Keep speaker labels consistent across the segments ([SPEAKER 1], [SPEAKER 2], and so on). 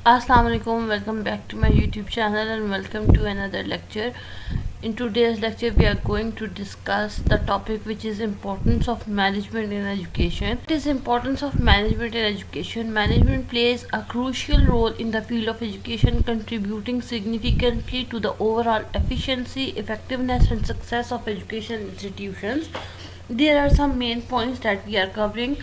[SPEAKER 1] Assalamu alaikum, welcome back to my YouTube channel and welcome to another lecture. In today's lecture we are going to discuss the topic which is importance of management in education. What is importance of management in education? Management plays a crucial role in the field of education, contributing significantly to the overall efficiency, effectiveness and success of education institutions. There are some main points that we are covering.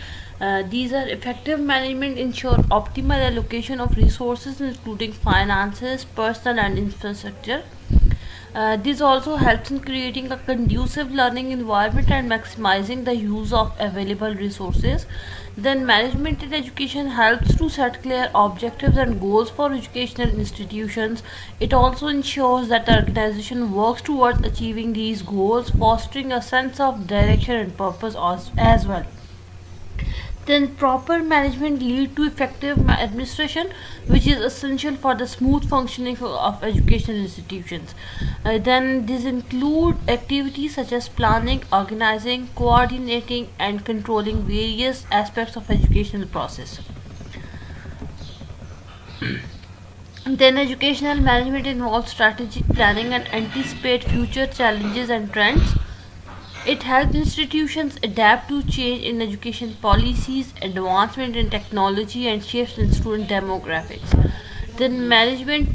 [SPEAKER 1] These are effective management ensure optimal allocation of resources including finances, personnel and infrastructure. This also helps in creating a conducive learning environment and maximizing the use of available resources. Then management in education helps to set clear objectives and goals for educational institutions. It also ensures that the organization works towards achieving these goals, fostering a sense of direction and purpose as well. Then proper management lead to effective administration, which is essential for the smooth functioning of educational institutions. Then these include activities such as planning, organizing, coordinating and controlling various aspects of educational process. Then educational management involves strategic planning and anticipate future challenges and trends. It helps institutions adapt to change in education policies, advancement in technology, and shifts in student demographics. Then management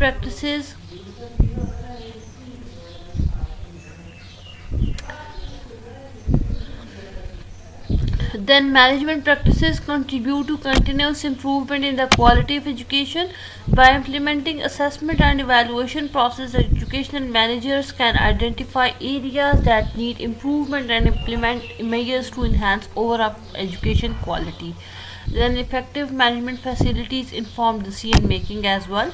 [SPEAKER 1] practices contribute to continuous improvement in the quality of education. By implementing assessment and evaluation process, educational managers can identify areas that need improvement and implement measures to enhance overall education quality. Then effective management facilities inform decision making as well.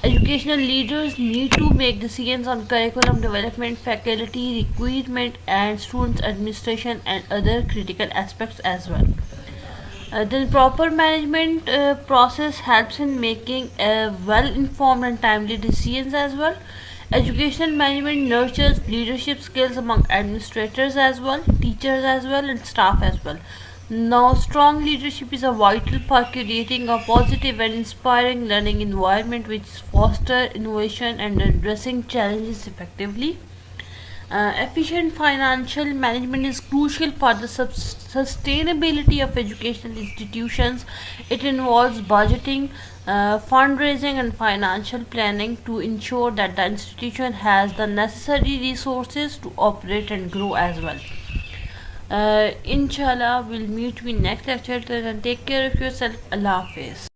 [SPEAKER 1] Educational leaders need to make decisions on curriculum development, faculty recruitment, and students administration and other critical aspects as well. The proper management process helps in making well informed and timely decisions as well. Educational management nurtures leadership skills among administrators as well, teachers as well, and staff as well. Now, strong leadership is a vital for creating a positive and inspiring learning environment which fosters innovation and addressing challenges effectively. Efficient financial management is crucial for the sustainability of educational institutions. It involves budgeting, fundraising, and financial planning to ensure that the institution has the necessary resources to operate and grow as well. Inshallah, we'll meet you in next lecture. Then take care of yourself. Allah Hafiz.